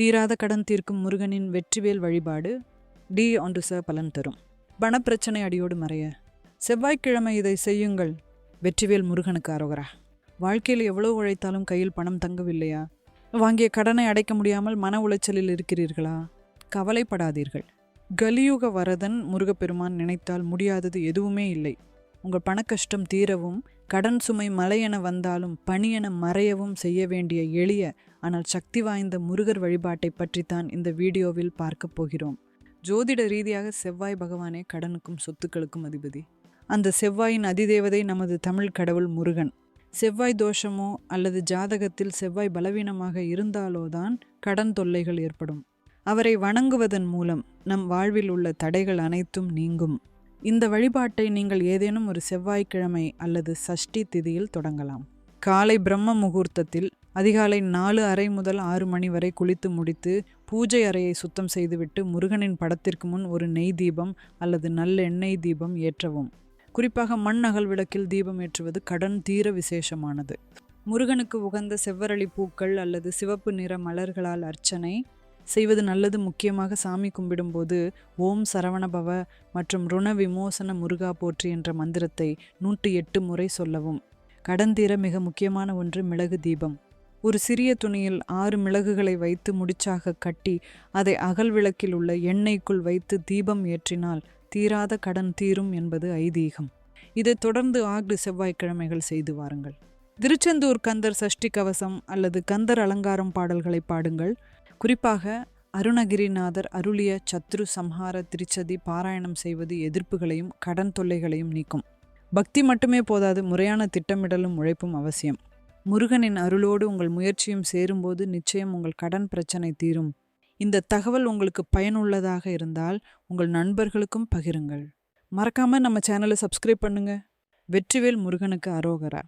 தீராத கடன் தீர்க்கும் முருகனின் வெற்றிவேல் வழிபாடு டி ஒன்று ச பலன் தரும். பணப்பிரச்சனை அடியோடு மறைய செவ்வாய்க்கிழமை இதை செய்யுங்கள். வெற்றிவேல் முருகனுக்கு அரோகரா. வாழ்க்கையில் எவ்வளோ உழைத்தாலும் கையில் பணம் தங்கவில்லையா? வாங்கிய கடனை அடைக்க முடியாமல் மன உளைச்சலில் இருக்கிறீர்களா? கவலைப்படாதீர்கள். கலியுக வரதன் முருகப்பெருமான் நினைத்தால் முடியாதது எதுவுமே இல்லை. உங்கள் பணக்கஷ்டம் தீரவும் கடன் சுமை மலையென வந்தாலும் பணியென மறையவும் செய்ய வேண்டிய எளிய ஆனால் சக்தி வாய்ந்த முருகர் வழிபாட்டை பற்றித்தான் இந்த வீடியோவில் பார்க்க போகிறோம். ஜோதிட ரீதியாக செவ்வாய் பகவானே கடனுக்கும் சொத்துக்களுக்கும் அதிபதி. அந்த செவ்வாயின் அதிதேவதை நமது தமிழ் கடவுள் முருகன். செவ்வாய் தோஷமோ அல்லது ஜாதகத்தில் செவ்வாய் பலவீனமாக இருந்தாலோதான் கடன் தொல்லைகள் ஏற்படும். அவரை வணங்குவதன் மூலம் நம் வாழ்வில் உள்ள தடைகள் அனைத்தும் நீங்கும். இந்த வழிபாட்டை நீங்கள் ஏதேனும் ஒரு செவ்வாய்க்கிழமை அல்லது சஷ்டி திதியில் தொடங்கலாம். காலை பிரம்ம முகூர்த்தத்தில் அதிகாலை 4:30 முதல் 6 மணி வரை குளித்து முடித்து பூஜை அறையை சுத்தம் செய்துவிட்டு முருகனின் படத்திற்கு முன் ஒரு நெய் தீபம் அல்லது நல்லெண்ணெய் தீபம் ஏற்றவும். குறிப்பாக மண் அகல் விளக்கில் தீபம் ஏற்றுவது கடன் தீர விசேஷமானது. முருகனுக்கு உகந்த செவ்வரளி பூக்கள் அல்லது சிவப்பு நிற மலர்களால் அர்ச்சனை செய்வது நல்லது. முக்கியமாக சாமி கும்பிடும்போது ஓம் சரவணபவ மற்றும் ருண விமோசன முருகா போற்றி என்ற மந்திரத்தை 108 முறை சொல்லவும். கடன் தீர மிக முக்கியமான ஒன்று மிளகு தீபம். ஒரு சிறிய துணியில் 6 மிளகுகளை வைத்து முடிச்சாக கட்டி அதை அகல் விளக்கில் உள்ள எண்ணெய்க்குள் வைத்து தீபம் ஏற்றினால் தீராத கடன் தீரும் என்பது ஐதீகம். இதை தொடர்ந்து 6 செவ்வாய்க்கிழமைகள் செய்து வாருங்கள். திருச்செந்தூர் கந்தர் சஷ்டி கவசம் அல்லது கந்தர் அலங்காரம் பாடல்களை பாடுங்கள். குறிப்பாக அருணகிரிநாதர் அருளிய சத்ரு சம்ஹார திருச்சதி பாராயணம் செய்வது எதிர்ப்புகளையும் கடன் தொல்லைகளையும் நீக்கும். பக்தி மட்டுமே போதாது, முறையான திட்டமிடலும் உழைப்பும் அவசியம். முருகனின் அருளோடு உங்கள் முயற்சியும் சேரும்போது நிச்சயம் உங்கள் கடன் பிரச்சனை தீரும். இந்த தகவல் உங்களுக்கு பயனுள்ளதாக இருந்தால் உங்கள் நண்பர்களுக்கும் பகிருங்கள். மறக்காம நம்ம சேனலை சப்ஸ்கிரைப் பண்ணுங்க. வெற்றிவேல் முருகனுக்கு அரோகரா.